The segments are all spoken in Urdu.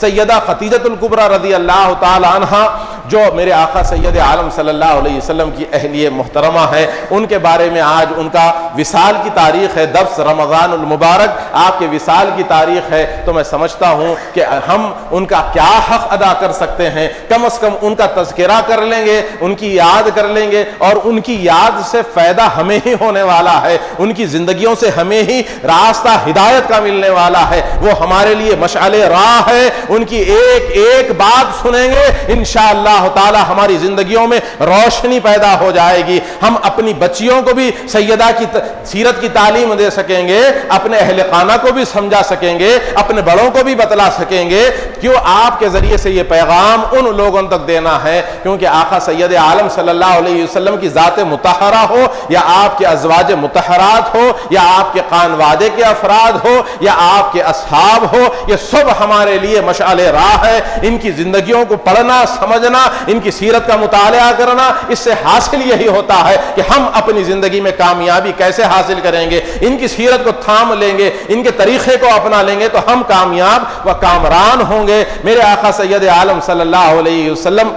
سیدہ خدیجۃ الکبریٰ رضی اللہ تعالی عنہا جو میرے آقا سید عالم صلی اللہ علیہ وسلم کی اہلیہ محترمہ ہے، ان کے بارے میں آج ان کا وصال کی تاریخ ہے، درس رمضان المبارک آپ کے وصال کی تاریخ ہے، تو میں سمجھتا ہوں کہ ہم ان کا کیا حق ادا کر سکتے ہیں، کم از کم ان کا تذکرہ کر لیں گے، ان کی یاد کر لیں گے، اور ان کی یاد سے فائدہ ہمیں ہی ہونے والا ہے، ان کی زندگیوں سے ہمیں ہی راستہ ہدایت کا ملنے والا ہے، وہ ہمارے لیے مشعل راہ ہے، ان کی ایک ایک بات سنیں گے انشاءاللہ تعالی ہماری زندگیوں میں روشنی پیدا ہو جائے گی، ہم اپنی بچیوں کو بھی سیدہ کی سیرت کی تعلیم دے سکیں گے، اپنے اہل خانہ کو بھی سمجھا سکیں گے، اپنے بڑوں کو بھی بتلا سکیں گے، کیوں آپ کے ذریعے سے یہ پیغام ان لوگوں تک دینا ہے، کیونکہ آقا سید عالم صلی اللہ علیہ وسلم کی ذات مطہرہ ہو یا آپ کے ازواج مطہرات ہو یا آپ کے خانوادے کے افراد ہو یا آپ کے اصحاب ہو، یہ سب ہمارے لیے مشعل راہ ہے، ان کی زندگیوں کو پڑھنا سمجھنا، ان کی سیرت کا مطالعہ کرنا، اس سے حاصل یہی ہوتا ہے کہ ہم اپنی زندگی میں کامیابی کیسے حاصل کریں گے، ان کی سیرت کو تھام لیں گے، ان کے طریقے کو اپنا لیں گے تو ہم کامیاب و کامران ہوں گے۔ میرے آقا سید عالم صلی اللہ علیہ وسلم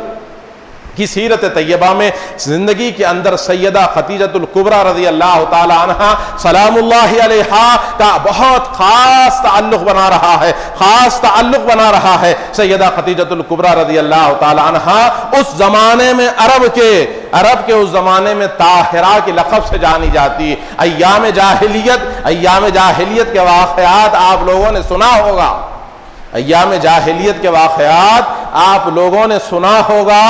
کی سیرت طیبہ میں زندگی کے اندر سیدہ خدیجۃ الکبریٰ رضی اللہ تعالی عنہا سلام اللہ علیہا کا بہت خاص تعلق بنا رہا ہے، سیدہ خدیجۃ الکبریٰ رضی اللہ تعالی عنہا اس زمانے میں عرب کے اس زمانے میں طاہرہ کے لقب سے جانی جاتی، ایام جاہلیت کے واقعات آپ لوگوں نے سنا ہوگا، ایام جاہلیت کے واقعات آپ لوگوں نے سنا ہوگا،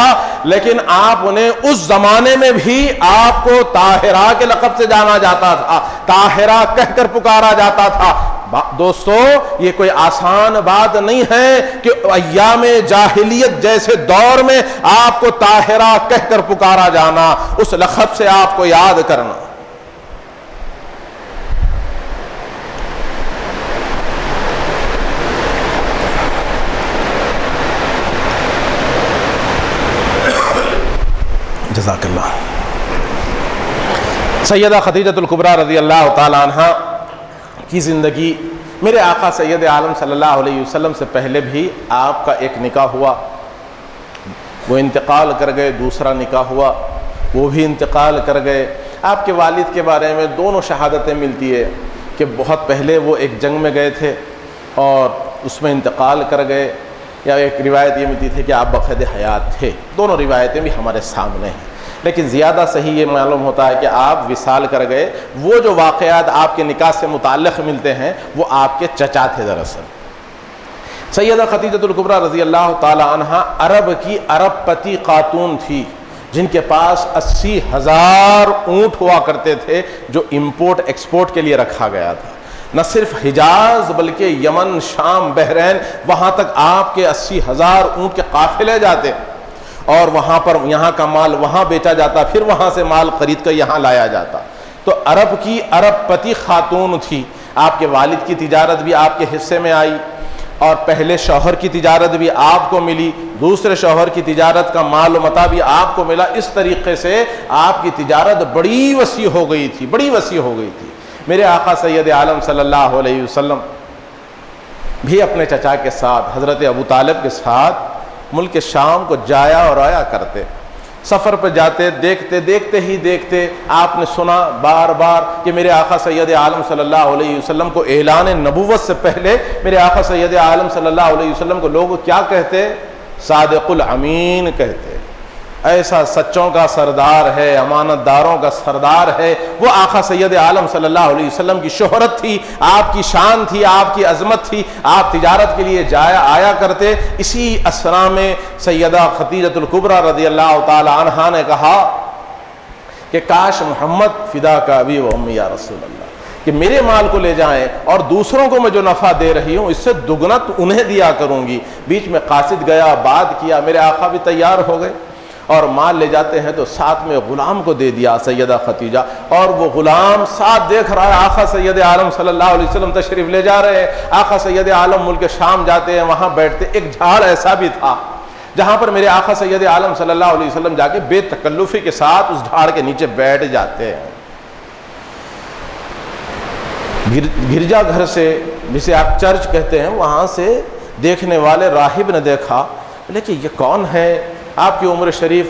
لیکن آپ انہیں اس زمانے میں بھی آپ کو طاہرہ کے لقب سے جانا جاتا تھا، طاہرہ کہہ کر پکارا جاتا تھا۔ دوستو یہ کوئی آسان بات نہیں ہے کہ ایام جاہلیت جیسے دور میں آپ کو طاہرہ کہہ کر پکارا جانا، اس لقب سے آپ کو یاد کرنا۔ جزاک اللہ۔ سیدہ خدیجۃ الکبریٰ رضی اللہ تعالی عنہا کی زندگی، میرے آقا سید عالم صلی اللہ علیہ وسلم سے پہلے بھی آپ کا ایک نکاح ہوا، وہ انتقال کر گئے، دوسرا نکاح ہوا، وہ بھی انتقال کر گئے۔ آپ کے والد کے بارے میں دونوں شہادتیں ملتی ہے کہ بہت پہلے وہ ایک جنگ میں گئے تھے اور اس میں انتقال کر گئے، یا ایک روایت یہ ملتی تھی کہ آپ بقید حیات تھے، دونوں روایتیں بھی ہمارے سامنے ہیں، لیکن زیادہ صحیح یہ معلوم ہوتا ہے کہ آپ وصال کر گئے۔ وہ جو واقعات آپ کے نکاح سے متعلق ملتے ہیں وہ آپ کے چچا تھے دراصل۔ سیدہ خدیجۃ الکبریٰ رضی اللہ تعالی عنہا عرب کی ارب پتی خاتون تھی، جن کے پاس 80,000 اونٹ ہوا کرتے تھے جو امپورٹ ایکسپورٹ کے لیے رکھا گیا تھا۔ نہ صرف حجاز بلکہ یمن، شام، بحرین، وہاں تک آپ کے 80,000 اونٹ کے قافلے جاتے اور وہاں پر یہاں کا مال وہاں بیچا جاتا، پھر وہاں سے مال خرید کر یہاں لایا جاتا۔ تو عرب کی ارب پتی خاتون تھی۔ آپ کے والد کی تجارت بھی آپ کے حصے میں آئی، اور پہلے شوہر کی تجارت بھی آپ کو ملی، دوسرے شوہر کی تجارت کا مال و متاع بھی آپ کو ملا۔ اس طریقے سے آپ کی تجارت بڑی وسیع ہو گئی تھی۔ میرے آقا سید عالم صلی اللہ علیہ وسلم بھی اپنے چچا کے ساتھ، حضرت ابو طالب کے ساتھ ملک شام کو جایا اور آیا کرتے۔ سفر پہ جاتے، دیکھتے آپ نے سنا بار بار کہ میرے آقا سید عالم صلی اللہ علیہ وسلم کو اعلان نبوت سے پہلے میرے آقا سید عالم صلی اللہ علیہ وسلم کو لوگ کیا کہتے؟ صادق الامین کہتے۔ ایسا سچوں کا سردار ہے، امانت داروں کا سردار ہے۔ وہ آقا سید عالم صلی اللہ علیہ وسلم کی شہرت تھی، آپ کی شان تھی، آپ کی عظمت تھی۔ آپ تجارت کے لیے آیا کرتے۔ اسی اسنا میں سیدہ خدیجۃ الکبریٰ رضی اللہ تعالی عنہا نے کہا کہ کاش محمد فدا کا ابی و امی یا رسول اللہ، کہ میرے مال کو لے جائیں اور دوسروں کو میں جو نفع دے رہی ہوں اس سے دگنا تو انہیں دیا کروں گی۔ بیچ میں قاصد گیا، بات کیا، میرے آقا بھی تیار ہو گئے اور مال لے جاتے ہیں تو ساتھ میں غلام کو دے دیا سیدہ خدیجہ، اور وہ غلام ساتھ دیکھ رہا ہے آقا سید عالم صلی اللہ علیہ وسلم تشریف لے جا رہے ہیں۔ آقا سید عالم ملک شام جاتے ہیں، وہاں بیٹھتے۔ ایک جھاڑ ایسا بھی تھا جہاں پر میرے آقا سید عالم صلی اللہ علیہ وسلم جا کے بے تکلفی کے ساتھ اس جھاڑ کے نیچے بیٹھ جاتے ہیں۔ گرجا گھر سے، جسے آپ چرچ کہتے ہیں، وہاں سے دیکھنے والے راہب نے دیکھا، لیکن یہ کون ہے؟ آپ کی عمر شریف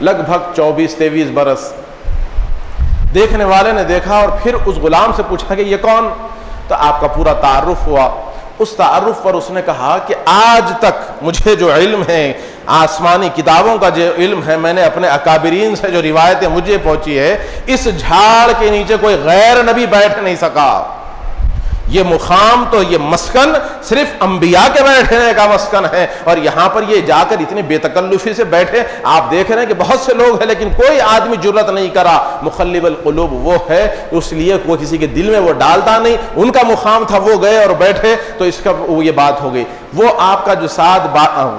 لگ بھگ 24-23 برس۔ دیکھنے والے نے دیکھا اور پھر اس غلام سے پوچھا کہ یہ کون؟ تو آپ کا پورا تعارف ہوا۔ اس تعارف پر اس نے کہا کہ آج تک مجھے جو علم ہے، آسمانی کتابوں کا جو علم ہے، میں نے اپنے اکابرین سے جو روایتیں مجھے پہنچی ہے، اس جھاڑ کے نیچے کوئی غیر نبی بیٹھ نہیں سکا۔ یہ مقام تو یہ مسکن صرف انبیاء کے بیٹھنے کا مسکن ہے، اور یہاں پر یہ جا کر اتنی بے تکلفی سے بیٹھے۔ آپ دیکھ رہے ہیں کہ بہت سے لوگ ہیں لیکن کوئی آدمی جرت نہیں کرا۔ مخلب القلوب وہ ہے، اس لیے وہ کسی کے دل میں وہ ڈالتا نہیں۔ ان کا مقام تھا، وہ گئے اور بیٹھے، تو اس کا یہ بات ہو گئی۔ وہ آپ کا جو ساتھ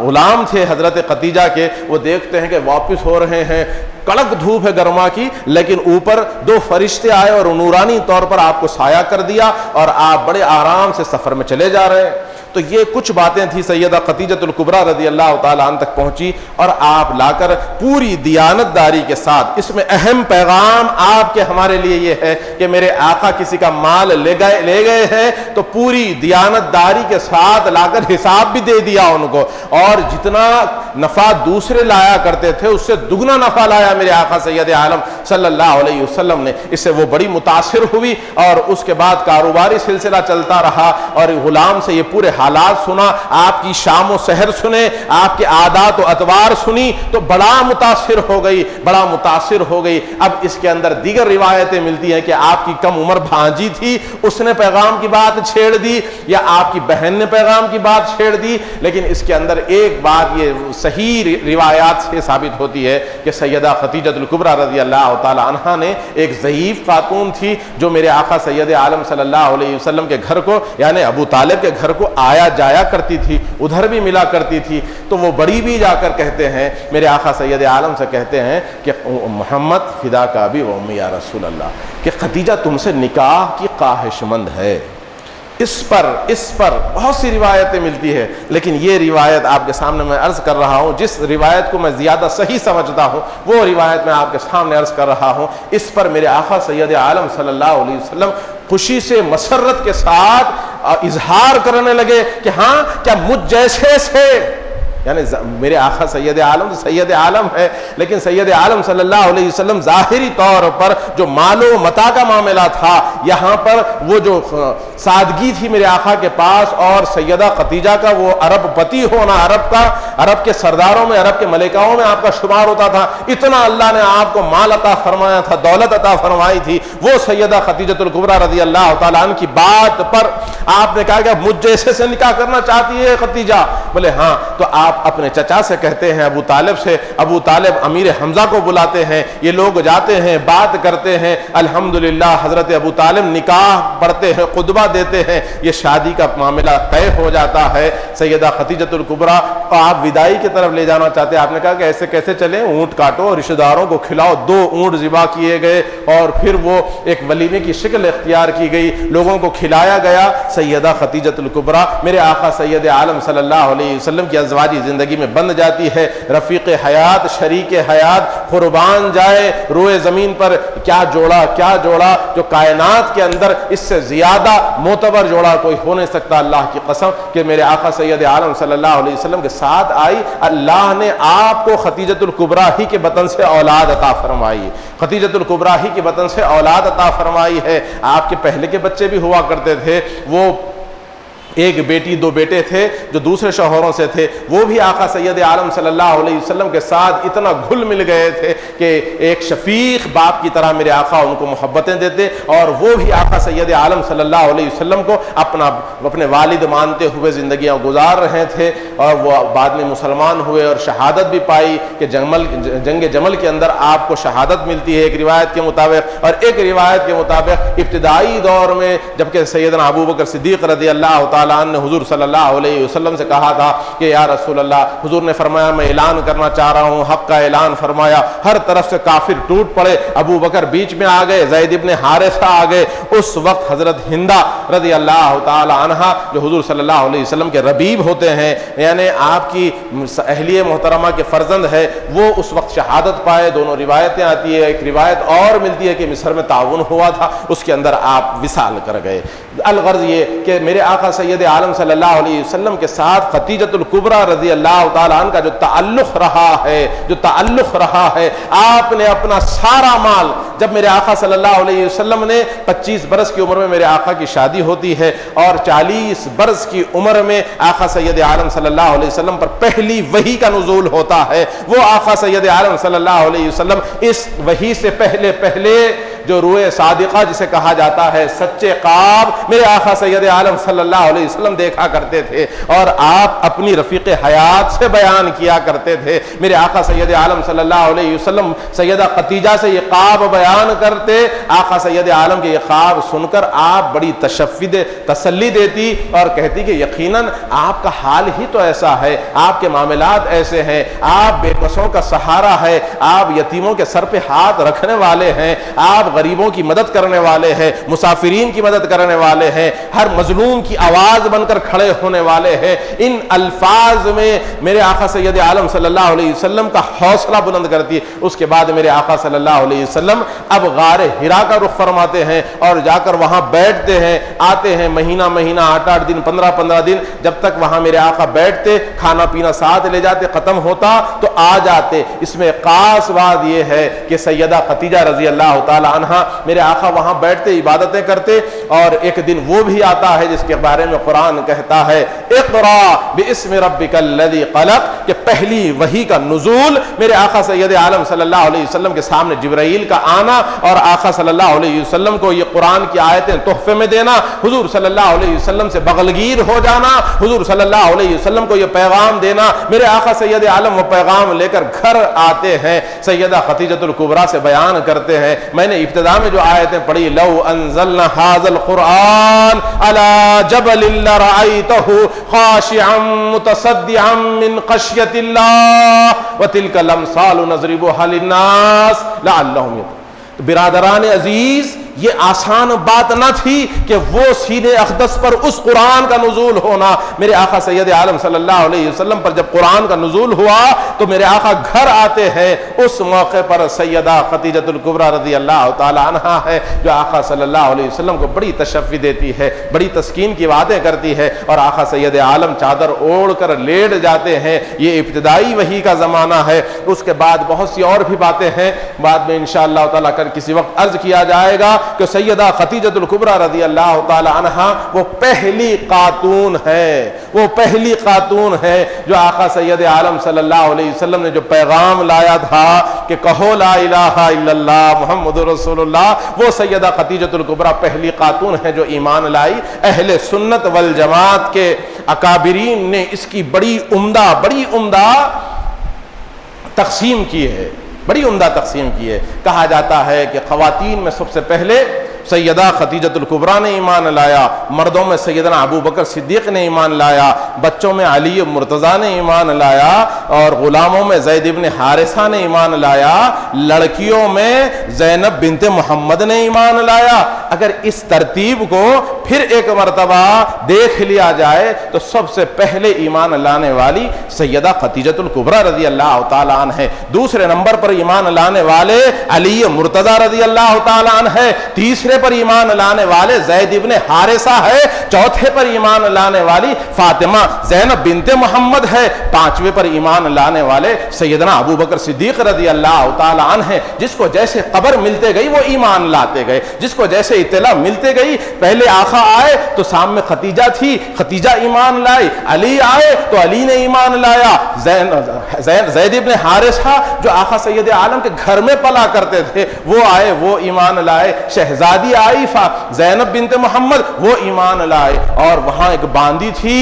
غلام تھے حضرت خدیجہ کے، وہ دیکھتے ہیں کہ واپس ہو رہے ہیں، کڑک دھوپ ہے گرما کی، لیکن اوپر 2 فرشتے آئے اور نورانی طور پر آپ کو سایہ کر دیا، اور آپ بڑے آرام سے سفر میں چلے جا رہے ہیں۔ تو یہ کچھ باتیں تھی سیدہ خدیجۃ الکبریٰ رضی اللہ تعالیٰ عنہ تک پہنچی، اور آپ لا کر پوری دیانت داری کے ساتھ، اس میں اہم پیغام آپ کے ہمارے لیے یہ ہے کہ میرے آقا کسی کا مال لے گئے ہیں تو پوری دیانت داری کے ساتھ لا کر حساب بھی دے دیا ان کو، اور جتنا نفع دوسرے لایا کرتے تھے اس سے دگنا نفع لایا میرے آقا سید عالم صلی اللہ علیہ وسلم نے۔ اس سے وہ بڑی متاثر ہوئی، اور اس کے بعد کاروباری سلسلہ چلتا رہا، اور غلام سے یہ پورے حالات سنا، آپ کی شام و سحر سنے، آپ کے عادات و اطوار سنی، تو بڑا متاثر ہو گئی۔ اب اس کے اندر دیگر روایتیں ملتی ہیں کہ آپ کی کم عمر بھانجی تھی، اس نے پیغام کی بات چھیڑ دی، یا آپ کی بہن نے پیغام کی بات چھیڑ دی، لیکن اس کے اندر ایک بات یہ صحیح روایات سے ثابت ہوتی ہے کہ سیدہ خدیجۃ الکبریٰ رضی اللہ تعالی عنہا نے ایک ضعیف خاتون تھی جو میرے آقا سید عالم صلی اللہ علیہ وسلم کے گھر کو، یعنی ابو طالب کے گھر کو آیا جایا کرتی تھی، ادھر بھی ملا کرتی تھی۔ تو وہ بڑی بھی جا کر کہتے ہیں، میرے آقا سید عالم سے کہتے ہیں کہ محمد فدا کا ابی و امی یا رسول اللہ، کہ خدیجہ تم سے نکاح کی خواہش مند ہے۔ اس پر بہت سی روایتیں ملتی ہے، لیکن یہ روایت آپ کے سامنے میں عرض کر رہا ہوں، جس روایت کو میں زیادہ صحیح سمجھتا ہوں وہ روایت میں آپ کے سامنے عرض کر رہا ہوں۔ اس پر میرے آقا سید عالم صلی اللہ علیہ وسلم خوشی سے مسرت کے ساتھ اظہار کرنے لگے کہ ہاں کیا مجھ جیسے سے، یعنی میرے آقا سید عالم سید عالم ہے، لیکن سید عالم صلی اللہ علیہ وسلم ظاہری طور پر جو مال و متاع کا معاملہ تھا، یہاں پر وہ جو سادگی تھی میرے آقا کے پاس، اور سیدہ خدیجہ کا وہ عرب پتی ہونا، عرب کے سرداروں میں، عرب کے ملکاؤں میں آپ کا شمار ہوتا تھا، اتنا اللہ نے آپ کو مال عطا فرمایا تھا، دولت عطا فرمائی تھی۔ وہ سیدہ خدیجۃ الکبریٰ رضی اللہ تعالیٰ عنہ کی بات پر آپ نے کہا کہ مجھ جیسے سے نکاح کرنا چاہتی ہے خدیجہ؟ بولے ہاں۔ تو آپ اپنے چچا سے کہتے ہیں، ابو طالب سے، ابو طالب امیر حمزہ کو بلاتے ہیں، یہ لوگ جاتے ہیں، بات کرتے ہیں، الحمدللہ حضرت ابو طالب نکاح پڑھتے ہیں، خطبہ دیتے ہیں، یہ شادی کا معاملہ طے ہو جاتا ہے۔ سیدہ خدیجۃ الکبریٰ آپ وداعی کی طرف لے جانا چاہتے ہیں، آپ نے کہا کہ ایسے کیسے چلیں، اونٹ کاٹو، رشتہ داروں کو کھلاؤ۔ 2 اونٹ ذبح کیے گئے، اور پھر وہ ایک ولیمے کی شکل اختیار کی گئی، لوگوں کو کھلایا گیا۔ سیدہ خدیجۃ الکبریٰ میرے آقا سید عالم صلی اللہ علیہ وسلم کی ازواجی زندگی میں بند جاتی ہے، رفیق حیات، شریک حیات، قربان جائے روئے زمین پر کیا جوڑا جو کائنات کے اندر اس سے زیادہ معتبر جوڑا کوئی ہو نہیں سکتا، اللہ کی قسم، کہ میرے آقا سید عالم صلی اللہ علیہ وسلم کے ساتھ آئی۔ اللہ نے آپ کو خدیجۃ الکبریٰ ہی کے بطن سے اولاد عطا فرمائی، خدیجۃ الکبریٰ ہی کے بطن سے اولاد عطا فرمائی ہے۔ آپ کے پہلے کے بچے بھی ہوا کرتے تھے، وہ ایک بیٹی 2 بیٹے تھے جو دوسرے شوہروں سے تھے، وہ بھی آقا سید عالم صلی اللہ علیہ وسلم کے ساتھ اتنا گھل مل گئے تھے کہ ایک شفیق باپ کی طرح میرے آقا ان کو محبتیں دیتے، اور وہ بھی آقا سید عالم صلی اللہ علیہ وسلم کو اپنے والد مانتے ہوئے زندگیاں گزار رہے تھے، اور وہ بعد میں مسلمان ہوئے اور شہادت بھی پائی کہ جنگ جمل کے اندر آپ کو شہادت ملتی ہے ایک روایت کے مطابق، اور ایک روایت کے مطابق ابتدائی دور میں جبکہ سیدنا ابو بکر صدیق رضی اللہ تعالیٰ عنہ نے حضور صلی اللہ علیہ وسلم سے کہا تھا کہ یا رسول اللہ، حضور نے فرمایا میں اعلان کرنا چاہ رہا ہوں، حق کا اعلان فرمایا، ہر طرف سے کافر ٹوٹ پڑے، ابو بکر بیچ میں آ گئے، زید ابن حارثہ آ گئے، اس وقت حضرت ہندہ رضی اللہ تعالی عنہا جو حضور صلی اللہ علیہ وسلم کے ربیب ہوتے ہیں، یعنی آپ کی اہلیہ محترمہ کے فرزند ہے وہ اس وقت شہادت پائے. دونوں روایتیں آتی ہے. ایک روایت اور ملتی ہے کہ مصر میں تعاون ہوا تھا, اس کے اندر آپ وصال کر گئے. الغرض یہ کہ میرے آقا سید عالم صلی اللہ علیہ وسلم کے ساتھ خدیجۃ الکبریٰ رضی اللہ تعالیٰ عنہ کا جو تعلق رہا ہے, آپ نے اپنا سارا مال, جب میرے آقا صلی اللہ علیہ وسلم نے 25 برس کی عمر میں میرے آقا کی شادی ہوتی ہے اور 40 برس کی عمر میں آقا سید عالم صلی اللہ علیہ وسلم پر پہلی وحی کا نزول ہوتا ہے. وہ آقا سید عالم صلی اللہ علیہ وسلم اس وحی سے پہلے جو روئے صادقہ جسے کہا جاتا ہے, سچے خواب, میرے آقا سید عالم صلی اللہ علیہ وسلم دیکھا کرتے تھے اور آپ اپنی رفیق حیات سے بیان کیا کرتے تھے. میرے آقا سید عالم صلی اللہ علیہ وسلم سیدہ خدیجہ سے یہ خواب بیان کرتے. آقا سید عالم کے یہ خواب سن کر آپ بڑی تسلی دیتی اور کہتی کہ یقیناً آپ کا حال ہی تو ایسا ہے, آپ کے معاملات ایسے ہیں, آپ بے بسوں کا سہارا ہے, آپ یتیموں کے سر پہ ہاتھ رکھنے والے ہیں, آپ غریبوں کی مدد کرنے والے ہیں, مسافرین کی مدد کرنے والے ہیں, ہر مظلوم کی آواز بن کر کھڑے ہونے والے ہیں. ان الفاظ میں میرے آقا سید عالم صلی اللہ علیہ وسلم کا حوصلہ بلند کرتی ہے. اس کے بعد میرے آقا صلی اللہ علیہ وسلم اب غار حرا کا رخ فرماتے ہیں اور جا کر وہاں بیٹھتے ہیں. آتے ہیں مہینہ 8-8 دن, 15 دن, جب تک وہاں میرے آقا بیٹھتے, کھانا پینا ساتھ لے جاتے, ختم ہوتا تو آ جاتے. اس میں خاص بات یہ ہے کہ سیدہ خدیجہ رضی اللہ تعالی عنہ میرے آقا وہاں بیٹھتے, عبادتیں کرتے, اور ایک دن وہ بھی آتا ہے جس کے بارے میں قرآن کہتا ہے اقرا باسم ربک الذی خلق, کہ پہلی وحی کا نزول میرے آقا سید عالم صلی اللہ علیہ وسلم کے سامنے جبرائیل کا آنا اور آقا صلی اللہ علیہ وسلم کو یہ قرآن کی آیتیں تحفے میں دینا, حضور صلی اللہ علیہ وسلم سے بغلگیر ہو جانا, حضور صلی اللہ علیہ وسلم کو یہ پیغام دینا. میرے آقا سید عالم وہ پیغام لے کر گھر آتے ہیں, سیدہ خدیجۃ الکبریٰ سے بیان کرتے ہیں. میں نے ابتدا میں جو آیتیں پڑھی, لو انزلنا هذا القرآن على جبل لرأيته خاشعا متصدعا من خشية الله وتلك الأمثال نضربها للناس لعلهم يتقون. برادران عزیز, یہ آسان بات نہ تھی کہ وہ سینے اقدس پر اس قرآن کا نزول ہونا. میرے آقا سید عالم صلی اللہ علیہ وسلم پر جب قرآن کا نزول ہوا تو میرے آقا گھر آتے ہیں. اس موقع پر سیدہ خدیجۃ الکبریٰ رضی اللہ تعالی عنہا ہے جو آقا صلی اللہ علیہ وسلم کو بڑی تشفی دیتی ہے, بڑی تسکین کی باتیں کرتی ہے, اور آقا سید عالم چادر اوڑھ کر لیٹ جاتے ہیں. یہ ابتدائی وحی کا زمانہ ہے. اس کے بعد بہت سی اور بھی باتیں ہیں, بعد میں انشاءاللہ تعالی کسی وقت عرض کیا جائے گا کہ سیدہ خدیجۃ الکبریٰ رضی اللہ تعالی عنہا وہ پہلی خاتون ہے جو آقا سید عالم صلی اللہ علیہ وسلم نے جو پیغام لایا تھا کہ کہو لا الہ الا اللہ محمد رسول اللہ, وہ سیدہ خدیجۃ الکبریٰ پہلی خاتون ہے جو ایمان لائی. اہل سنت والجماعت کے اکابرین نے اس کی بڑی عمدہ تقسیم کی ہے, بڑی عمدہ تقسیم کی ہے. کہا جاتا ہے کہ خواتین میں سب سے پہلے سیدہ خدیجۃ الکبریٰ نے ایمان لایا, مردوں میں سیدنا ابو بکر صدیق نے ایمان لایا, بچوں میں علی مرتضیٰ نے ایمان لایا, اور غلاموں میں زید ابن حارثہ نے ایمان لایا, لڑکیوں میں زینب بنت محمد نے ایمان لایا. اگر اس ترتیب کو پھر ایک مرتبہ دیکھ لیا جائے تو سب سے پہلے ایمان لانے والی سیدہ خدیجۃ الکبریٰ رضی اللہ تعالیٰ عنہ ہے. دوسرے نمبر پر ایمان لانے والے علی مرتضیٰ رضی اللہ تعالیٰ عنہ ہے. تیسرے پر ایمان لانے والے زید ابن حارثہ ہے. چوتھے پر ایمان لانے والی فاطمہ زینب بنت محمد ہے. پانچویں پر ایمان لانے والے سیدنا ابو بکر صدیق رضی اللہ تعالی عنہ ہے. جس کو جیسے خبر ملتے گئی وہ ایمان لاتے گئے, جس کو جیسے اطلاع ملتے گئی. پہلے آقا آئے تو سامنے خدیجہ تھی, خدیجہ ایمان لائی. علی آئے تو علی نے ایمان لایا. زید ابن حارثہ جو آقا سید عالم کے گھر میں پلا کرتے تھے وہ آئے, وہ ایمان لائے. شہزادی عائفہ زینب بنت محمد وہ ایمان لائے. اور وہاں ایک باندی تھی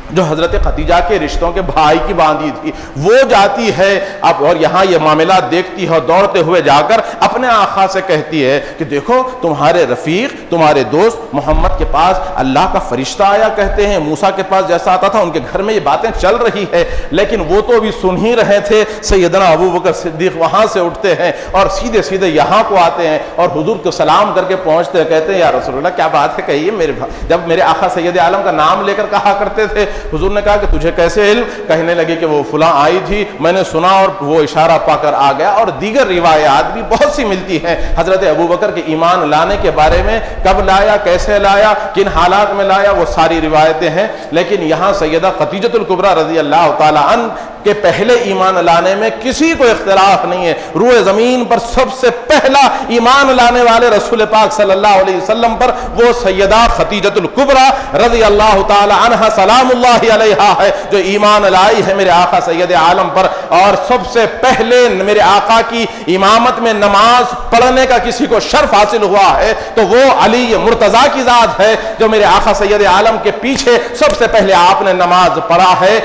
جو حضرت خدیجہ کے رشتوں کے بھائی کی باندھی تھی, وہ جاتی ہے اب اور یہاں یہ معاملات دیکھتی ہے, دوڑتے ہوئے جا کر اپنے آقا سے کہتی ہے کہ دیکھو تمہارے رفیق, تمہارے دوست محمد کے پاس اللہ کا فرشتہ آیا کرتے ہیں, موسیٰ کے پاس جیسا آتا تھا ان کے گھر میں یہ باتیں چل رہی ہے. لیکن وہ تو ابھی سن ہی رہے تھے. سیدنا ابو بکر صدیق وہاں سے اٹھتے ہیں اور سیدھے یہاں کو آتے ہیں اور حضور کو سلام کر کے پہنچتے ہیں. کہتے ہیں یا رسول اللہ کیا بات ہے, کہیے. میرے جب میرے آقا سید عالم کا نام لے کر کہا کرتے تھے حضور نے کہا کہ تجھے کیسے علم؟ کہنے لگے کہ وہ فلاں آئی تھی، میں نے سنا اور وہ اشارہ پا کر آ گیا۔ اور دیگر روایات بھی بہت سی ملتی ہیں حضرت ابوبکر کے ایمان لانے کے بارے میں، کب لایا، کیسے لایا، کن حالات میں لایا، وہ ساری روایتیں ہیں۔ لیکن یہاں سیدہ خدیجۃ الکبریٰ رضی اللہ تعالی عنہ کے پہلے ایمان لانے میں کسی کو اختلاف نہیں ہے۔ روئے زمین پر سب سے پہلا ایمان لانے والے رسول پاک صلی اللہ علیہ وسلم پر وہ سیدہ خدیجۃ الکبریٰ رضی اللہ تعالی عنہا سلام اللہ علیہا ہے، جو ایمان لائی ہے میرے آقا سید عالم پر۔ اور سب سے پہلے میرے آقا کی امامت میں نماز پڑھنے کا کسی کو شرف حاصل ہوا ہے تو وہ علی مرتضیٰ کی ذات ہے، جو میرے آقا سید عالم کے پیچھے سب سے پہلے آپ نے نماز پڑھا ہے۔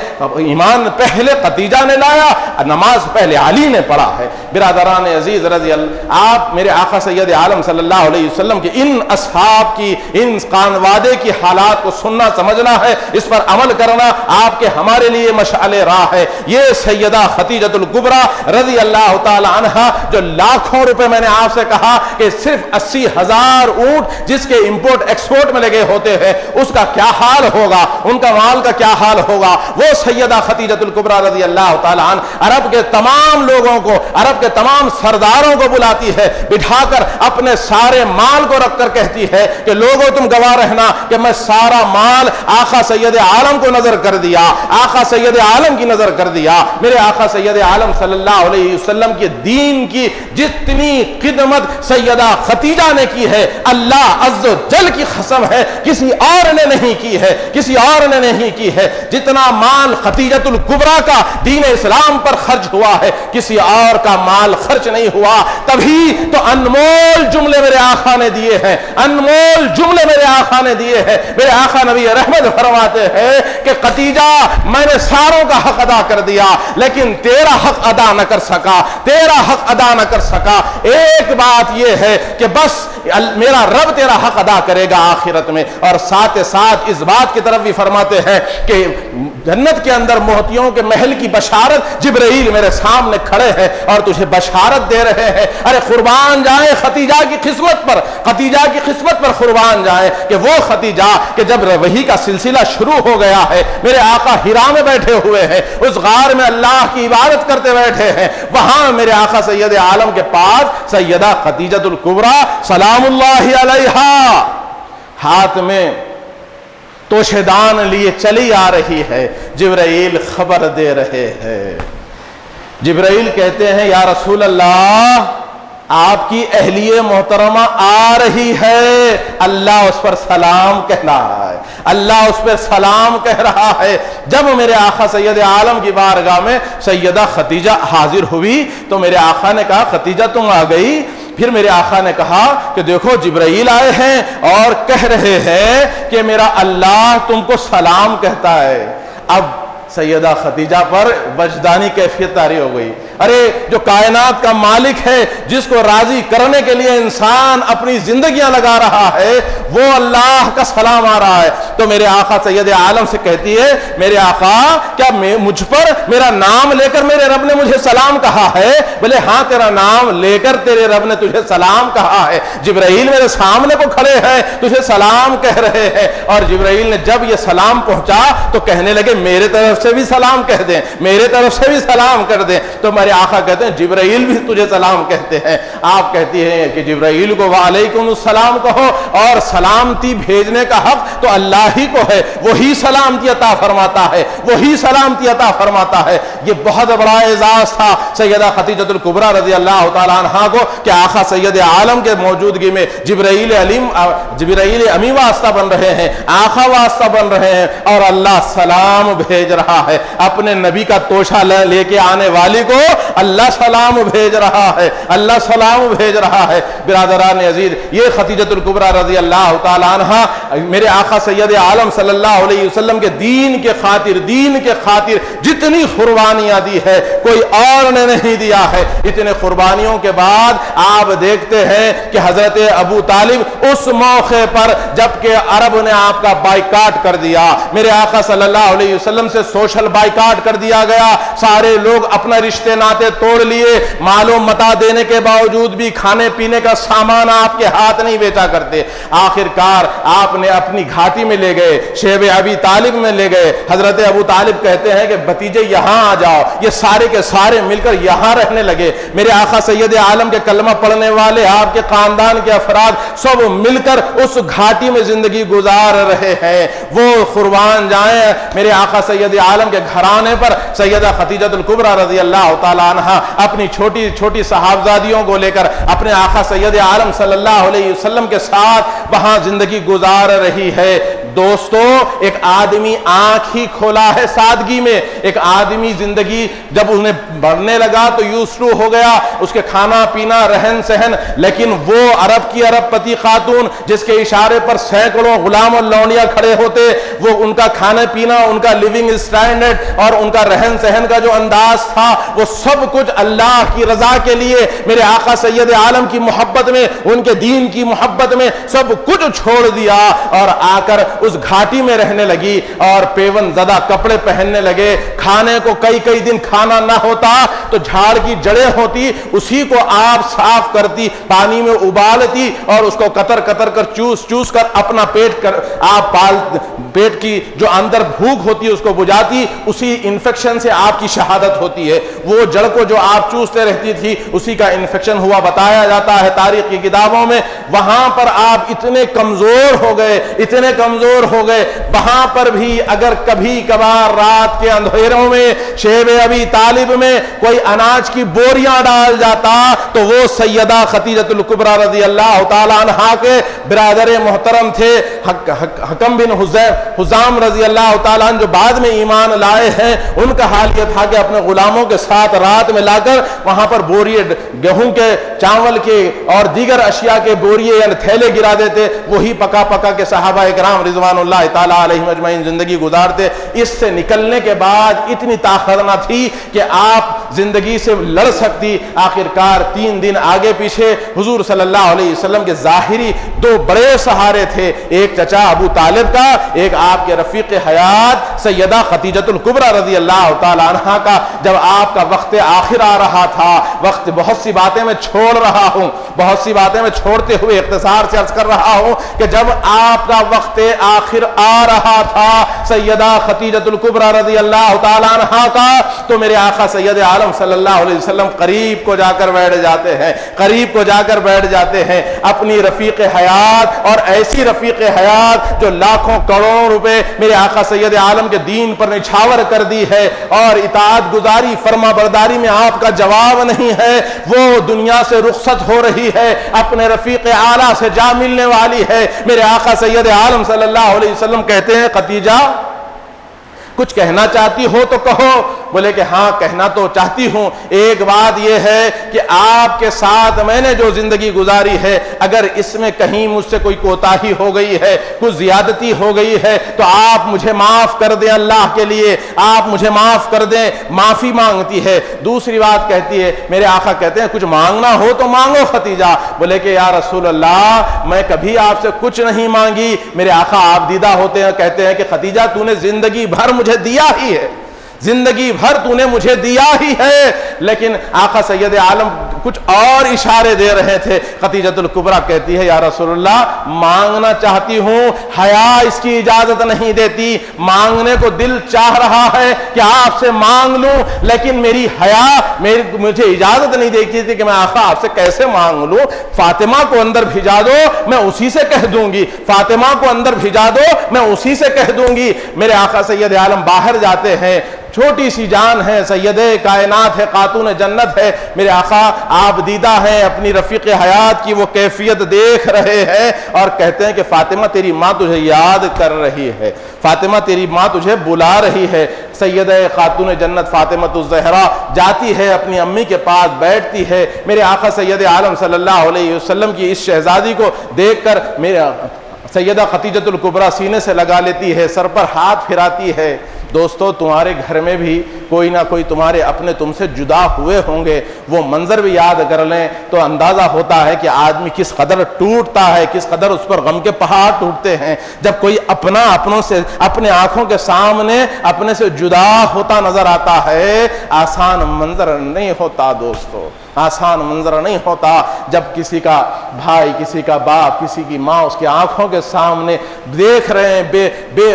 ایمان پہلے خدیجہ نے لایا، نماز پہلے علی نے پڑھا ہے۔ برادران عزیز رضی اللہ، آپ میرے آقا سید عالم صلی اللہ علیہ وسلم کے ان اصحاب کی، ان خانوادے کی حالات کو سننا، سمجھنا ہے، اس پر عمل کرنا آپ کے ہمارے لیے مشعل راہ ہے۔ یہ سیدہ خدیجۃ الکبریٰ رضی اللہ تعالی عنہا، جو لاکھوں روپے میں نے آپ سے کہا کہ صرف 80,000 اونٹ جس کے امپورٹ ایکسپورٹ میں لگے ہوتے ہیں، اس کا کیا حال ہوگا، ان کا مال کا کیا حال ہوگا۔ وہ سیدہ خدیجۃ الکبریٰ رضی اللہ تعالی عنہ عرب کے تمام لوگوں کو، عرب کے تمام سرداروں کو بلاتی ہے، بٹھا کر اپنے سارے مال کو رکھ کر کہتی ہے کہ لوگوں تم گواہ رہنا کہ میں سارا مال آقا سید عالم کو نظر کر دیا، آقا سید عالم کی نظر کر دیا۔ میرے آقا سید عالم صلی اللہ علیہ وسلم کے دین کی جتنی خدمت سیدہ خدیجہ نے کی ہے، اللہ عز و جل کی قسم ہے کسی اور نے نہیں کی ہے، کسی اور نے نہیں کی ہے۔ جتنا مال خدیجۃ الکبریٰ کا دین اسلام پر خرچ ہوا ہے، کسی اور کا مال خرچ نہیں ہوا۔ تبھی تو انمول جملے میرے آقا نے دیے ہیں، انمول جملے میرے آقا نے دیے ہیں۔ میرے آقا نبی رحمت فرماتے ہیں کہ خدیجہ میں نے ساروں کا حق ادا کر دیا لیکن تیرا حق ادا نہ کر سکا، تیرا حق ادا نہ کر سکا۔ ایک بات یہ ہے کہ بس میرا رب تیرا حق ادا کرے گا آخرت میں۔ اور ساتھ ساتھ اس بات کی طرف بھی فرماتے ہیں کہ جنت کے اندر موتیوں کے محل کی بشارت جبرائیل میرے سامنے کھڑے ہیں اور تجھے بشارت دے رہے ہیں۔ ارے قربان جائیں خدیجہ کی قسمت پر، خدیجہ کی قسمت پر قربان جائیں کہ وہ خدیجہ کہ جب وحی کا سلسلہ شروع ہو گیا ہے، میرے آقا حرا میں بیٹھے ہوئے ہیں، اس غار میں اللہ کی عبادت کرتے بیٹھے ہیں، وہاں میرے آقا سید عالم کے پاس سیدہ خدیجۃ الکبریٰ سلام اللہ علیہا ہاتھ میں توشیدان لیے چلی آ رہی ہے۔ جبرائیل خبر دے رہے ہیں، جبرائیل کہتے ہیں یا رسول اللہ آپ کی اہلیہ محترمہ آ رہی ہے، اللہ اس پر سلام کہہ رہا ہے، اللہ اس پر سلام کہہ رہا ہے۔ جب میرے آقا سید عالم کی بارگاہ میں سیدہ خدیجہ حاضر ہوئی تو میرے آقا نے کہا خدیجہ تم آ گئی؟ پھر میرے آقا نے کہا کہ دیکھو جبرائیل آئے ہیں اور کہہ رہے ہیں کہ میرا اللہ تم کو سلام کہتا ہے۔ اب سیدہ خدیجہ پر وجدانی کیفیت طاری ہو گئی۔ ارے جو کائنات کا مالک ہے، جس کو راضی کرنے کے لیے انسان اپنی زندگیاں لگا رہا ہے، وہ اللہ کا سلام آ رہا ہے۔ تو میرے آقا سید عالم سے کہتی ہے میرے آقا کیا مجھ پر میرا نام لے کر میرے رب نے مجھے سلام کہا ہے؟ بولے ہاں تیرا نام لے کر تیرے رب نے تجھے سلام کہا ہے۔ جبرائیل میرے سامنے کو کھڑے ہیں، تجھے سلام کہہ رہے ہیں۔ اور جبرائیل نے جب یہ سلام پہنچا تو کہنے لگے میرے طرف سے بھی سلام کہہ دیں، میرے طرف سے بھی سلام کر دیں۔ تو میرے آقا کہتے ہیں جبرائیل بھی تجھے سلام کہتے ہیں۔ آپ کہتی ہیں کہ جبرائیل کو وعلیکم السلام کہو، اور سلامتی بھیجنے کا حق تو اللہ ہی کو ہے، وہی سلامتی عطا فرماتا ہے، وہی سلامتی عطا فرماتا ہے۔ یہ بہت بڑا اعزاز تھا سیدہ خدیجۃ الکبریٰ رضی اللہ تعالی عنہا کو کہ آقا سید عالم کے موجودگی میں جبرائیل امی واسطہ بن رہے ہیں، آقا واسطہ بن رہے ہیں، اور اللہ سلام بھیج رہا ہے۔ اپنے نبی کا توشہ لے کے آنے والی کو اللہ سلام بھیج رہا ہے، اللہ سلام بھیج رہا ہے۔ برادران عزیز، یہ خدیجۃ الکبریٰ رضی اللہ تعالی عنہا میرے آقا سید عالم صلی اللہ علیہ وسلم کے دین کے خاطر جتنی قربانیاں دی ہے کوئی اور نے نہیں دیا ہے۔ اتنے قربانیوں کے بعد آپ دیکھتے ہیں کہ حضرت ابو طالب اس موقع پر جبکہ عرب نے آپ کا بائیکاٹ کر دیا، میرے آقا صلی اللہ علیہ وسلم سے سوشل بائیکاٹ کر دیا گیا، سارے لوگ اپنا رشتے ناطے توڑ لیے، مال و متاع دینے کے باوجود بھی کھانے پینے کا سامان آپ کے ہاتھ نہیں بیچا کرتے۔ آخر کار آپ نے اپنی گھاٹی میں لے گئے، شیب ابی طالب میں لے گئے۔ حضرت ابو طالب کہتے ہیں کہ بھتیجے یہاں آ جاؤ، یہ سارے کے سارے مل کر یہاں رہنے لگے۔ میرے آقا سید عالم کے کلمہ پڑھنے والے، آپ کے خاندان کے افراد سب مل کر اس گھاٹی میں زندگی گزار رہے ہیں۔ وہ قربان جائیں میرے آقا سید عالم کے گھرانے پر سیدہ خدیجہ الکبریٰ رضی اللہ تعالی عنہا اپنی چھوٹی چھوٹی صحابزادیوں کو لے کر اپنے آقا سید عالم صلی اللہ علیہ وسلم کے ساتھ وہاں زندگی گزار رہی ہے۔ دوستو، ایک آدمی آنکھ ہی کھولا ہے سادگی میں، ایک آدمی زندگی جب انہیں بڑھنے لگا تو یوسرو ہو گیا، اس کے کھانا پینا رہن سہن، لیکن وہ عرب کی عرب پتی خاتون جس کے اشارے پر سینکڑوں غلام اور لونڈیاں کھڑے ہوتے، وہ ان کا کھانا پینا، ان کا لیونگ اسٹینڈرڈ اور ان کا رہن سہن کا جو انداز تھا، وہ سب کچھ اللہ کی رضا کے لیے، میرے آقا سید عالم کی محبت میں، ان کے دین کی محبت میں سب کچھ چھوڑ دیا اور آ کر اس گھاٹی میں رہنے لگی اور پیون زدہ کپڑے پہننے لگے۔ کھانے کو کئی دن کھانا نہ ہوتا تو جھاڑ کی جڑیں ہوتی، اسی کو آپ صاف کرتی، پانی میں ابالتی اور اس کو قطر قطر کر چوس کر اپنا پیٹ کی جو اندر بھوک ہوتی ہے اس کو بجھاتی، اسی انفیکشن سے آپ کی شہادت ہوتی ہے۔ وہ جڑ کو جو آپ چوستے رہتی تھی اسی کا انفیکشن ہوا بتایا جاتا ہے تاریخ کی کتابوں میں۔ وہاں پر آپ اتنے کمزور ہو گئے، وہاں پر بھی اگر کبھی کبھار رات کے اندھیروں میں شیب ابی طالب میں کوئی اناج کی بوریاں ڈال جاتا تو وہ سیدہ خدیجہ الکبریٰ رضی اللہ تعالی عنہا کے برادر محترم تھے حکم بن حزام رضی اللہ تعالیٰ عنہ، جو بعد میں ایمان لائے ہیں۔ ان کا حال یہ تھا کہ اپنے غلاموں کے ساتھ رات میں لا کر وہاں پر بوریے گیہوں کے، چاول کے اور دیگر اشیاء کے بوریے یعنی تھیلے گرا دیتے، وہی پکا کے صحابہ کرام رضوان اللہ تعالیٰ علیہم اجمعین زندگی گزارتے۔ اس سے نکلنے کے بعد اتنی طاقت نہ تھی کہ آپ زندگی سے لڑ سکتی۔ آخر کار 3 دن آگے پیچھے حضور صلی اللہ علیہ وسلم کے ظاہری 2 بڑے سہارے تھے، ایک چچا ابو طالب کا، ایک آپ کے رفیق حیات سیدہ خدیجہ الکبریٰ رضی اللہ تعالی عنہا کا۔ جب آپ کا وقت آخر آ رہا تھا، وقت بہت سی باتیں میں چھوڑ رہا ہوں، بہت سی باتیں میں چھوڑتے ہوئے اختصار سے عرض کر رہا ہوں کہ جب آپ کا وقت آخر آ رہا تھا سیدہ خدیجہ الکبریٰ رضی اللہ تعالی عنہا کا، تو میرے آقا سید عالم صلی اللہ علیہ وسلم قریب کو جا کر بیٹھ جاتے ہیں اپنی رفیق حیات، اور ایسی رفیق حیات جو لاکھوں کروڑوں روپے میرے آقا سید عالم کے دین پر نچھاور کر دی ہے اور اطاعت گزاری فرما برداری میں آپ کا جواب نہیں ہے، وہ دنیا سے رخصت ہو رہی ہے، اپنے رفیق اعلیٰ سے جا ملنے والی ہے۔ میرے آقا سید عالم صلی اللہ علیہ وسلم کہتے ہیں خدیجہ کچھ کہنا چاہتی ہو تو کہو۔ بولے کہ ہاں کہنا تو چاہتی ہوں، ایک بات یہ ہے کہ آپ کے ساتھ میں نے جو زندگی گزاری ہے، اگر اس میں کہیں مجھ سے کوئی کوتاہی ہو گئی ہے، کچھ زیادتی ہو گئی ہے تو آپ مجھے معاف کر دیں، اللہ کے لیے آپ مجھے معاف کر دیں، معافی مانگتی ہے۔ دوسری بات کہتی ہے، میرے آقا کہتے ہیں کچھ مانگنا ہو تو مانگو خدیجہ۔ بولے کہ یا رسول اللہ میں کبھی آپ سے کچھ نہیں مانگی۔ میرے آقا آپ دیدہ ہوتے ہیں، کہتے ہیں کہ خدیجہ تو نے زندگی بھر مجھے دیا ہی ہے، زندگی بھر تو نے مجھے دیا ہی ہے، لیکن آقا سید عالم کچھ اور اشارے دے رہے تھے۔ خدیجہ الکبریٰ کہتی ہے یا رسول اللہ مانگنا چاہتی ہوں، حیا اس کی اجازت نہیں دیتی، مانگنے کو دل چاہ رہا ہے کہ آپ سے مانگ لوں، لیکن میری حیا مجھے اجازت نہیں دیتی تھی کہ میں آقا آپ سے کیسے مانگ لوں۔ فاطمہ کو اندر بھیجا دو میں اسی سے کہہ دوں گی، فاطمہ کو اندر بھیجا دو میں اسی سے کہہ دوں گی۔ میرے آقا سید عالم باہر جاتے ہیں، چھوٹی سی جان ہے، سید کائنات ہے، خاتون جنت ہے، میرے آقا آپ دیدہ ہیں، اپنی رفیق حیات کی وہ کیفیت دیکھ رہے ہیں اور کہتے ہیں کہ فاطمہ تیری ماں تجھے یاد کر رہی ہے، فاطمہ تیری ماں تجھے بلا رہی ہے۔ سید خاتون جنت فاطمہ الزہرا جاتی ہے، اپنی امی کے پاس بیٹھتی ہے۔ میرے آقا سید عالم صلی اللہ علیہ وسلم کی اس شہزادی کو دیکھ کر میرے سیدہ خدیجہ الکبریٰ سینے سے لگا لیتی ہے، سر پر ہاتھ پھراتی ہے، دوستو تمہارے گھر میں بھی کوئی نہ کوئی تمہارے اپنے تم سے جدا ہوئے ہوں گے، وہ منظر بھی یاد کر لیں تو اندازہ ہوتا ہے کہ آدمی کس قدر ٹوٹتا ہے، کس قدر اس پر غم کے پہاڑ ٹوٹتے ہیں جب کوئی اپنا اپنوں سے اپنے آنکھوں کے سامنے اپنے سے جدا ہوتا نظر آتا ہے۔ آسان منظر نہیں ہوتا دوستو، آسان منظر نہیں ہوتا جب کسی کا بھائی، کسی کا باپ، کسی کی ماں اس کی آنکھوں کے سامنے دیکھ رہے ہیں،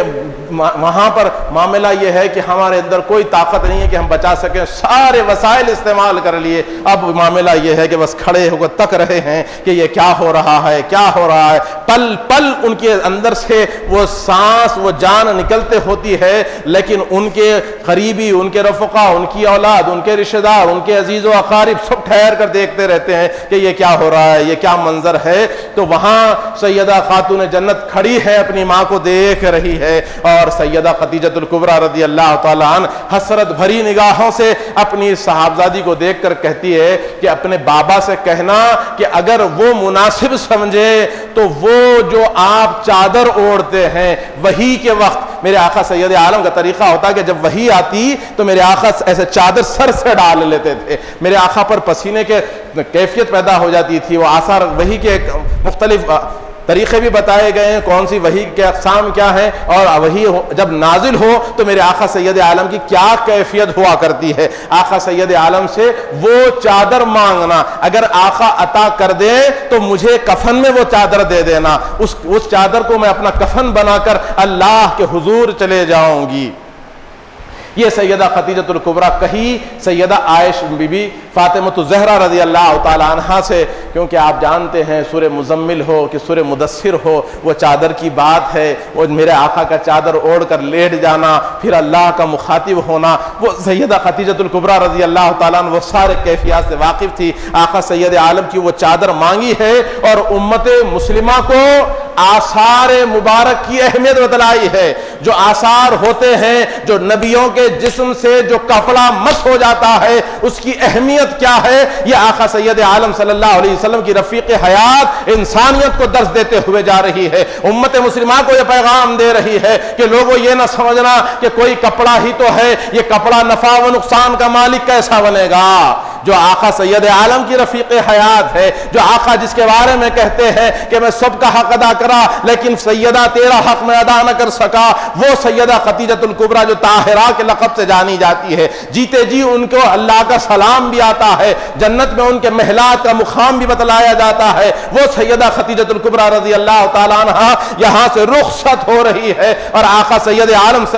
وہاں پر معاملہ یہ ہے کہ ہمارے اندر کوئی طاقت نہیں ہے کہ ہم بچا سکیں، سارے وسائل استعمال کر لیے، اب معاملہ یہ ہے کہ بس کھڑے ہو کر تک رہے ہیں کہ یہ کیا ہو رہا ہے، کیا ہو رہا ہے۔ پل پل ان کے اندر سے وہ سانس، وہ جان نکلتے ہوتی ہے، لیکن ان کے قریبی، ان کے رفقا، ان کی اولاد، ان کے رشتہ دار، ان کے عزیز و اقارب سب ٹھہر کر دیکھتے رہتے ہیں کہ یہ کیا ہو رہا ہے، یہ کیا منظر ہے۔ تو وہاں سیدہ خاتون جنت کھڑی ہے، اپنی ماں کو دیکھ رہی ہے، اور سیدہ خدیجۃ الکبریٰ رضی اللہ تعالیٰ عنہ حسرت بھری نگاہوں سے اپنی صاحبزادی کو دیکھ کر کہتی ہے کہ اپنے بابا سے کہنا کہ اگر وہ مناسب سمجھے تو وہ جو آپ چادر اوڑھتے ہیں وحی کے وقت، میرے آقا سید عالم کا طریقہ ہوتا کہ جب وحی آتی تو میرے آقا ایسے چادر سر سے ڈال لیتے تھے، میرے آقا پر پسینے کے کیفیت پیدا ہو جاتی تھی، وہ آثار وحی کے مختلف طریقے بھی بتائے گئے ہیں، کون سی وحی کے اقسام کیا ہیں، اور وحی جب نازل ہو تو میرے آقا سید عالم کی کیا کیفیت ہوا کرتی ہے۔ آقا سید عالم سے وہ چادر مانگنا، اگر آقا عطا کر دے تو مجھے کفن میں وہ چادر دے دینا، اس چادر کو میں اپنا کفن بنا کر اللہ کے حضور چلے جاؤں گی۔ یہ سیدہ خدیجۃ الکبریٰ کہی سیدہ عائشہ بی بی فاطمہ الزہرا رضی اللہ تعالیٰ عنہا سے، کیونکہ آپ جانتے ہیں سورہ مزمل ہو کہ سورہ مدثر ہو، وہ چادر کی بات ہے، وہ میرے آقا کا چادر اوڑھ کر لیٹ جانا، پھر اللہ کا مخاطب ہونا، وہ سیدہ خدیجۃ الکبریٰ رضی اللہ تعالیٰ عنہ وہ سارے کیفیات سے واقف تھی۔ آقا سید عالم کی وہ چادر مانگی ہے اور امت مسلمہ کو آثار مبارک کی اہمیت بتلائی ہے۔ جو آثار ہوتے ہیں، جو نبیوں کے جسم سے جو کپڑا مس ہو جاتا ہے، اس کی اہمیت کیا ہے، یہ آقا سید عالم صلی اللہ علیہ وسلم کی رفیق حیات انسانیت کو درس دیتے ہوئے جا رہی ہے، امت مسلمہ کو یہ پیغام دے رہی ہے کہ لوگوں یہ نہ سمجھنا کہ کوئی کپڑا ہی تو ہے، یہ کپڑا نفع و نقصان کا مالک کیسا بنے گا۔ جو آقا سید عالم کی رفیق حیات ہے، جو آقا جس کے بارے میں کہتے ہیں کہ میں سب کا حق ادا کرا لیکن سیدہ تیرا حق میں ادا نہ کر سکا، وہ سیدہ خدیجۃ الکبریٰ جو طاہرہ کے لقب سے جانی جاتی ہے، جیتے جی ان کو اللہ کا سلام بھی آتا ہے، جنت میں ان کے محلات کا مقام بھی بتلایا جاتا ہے، وہ سیدہ خدیجۃ الکبریٰ رضی اللہ تعالیٰ عنہا یہاں سے رخصت ہو رہی ہے، اور آقا سید عالم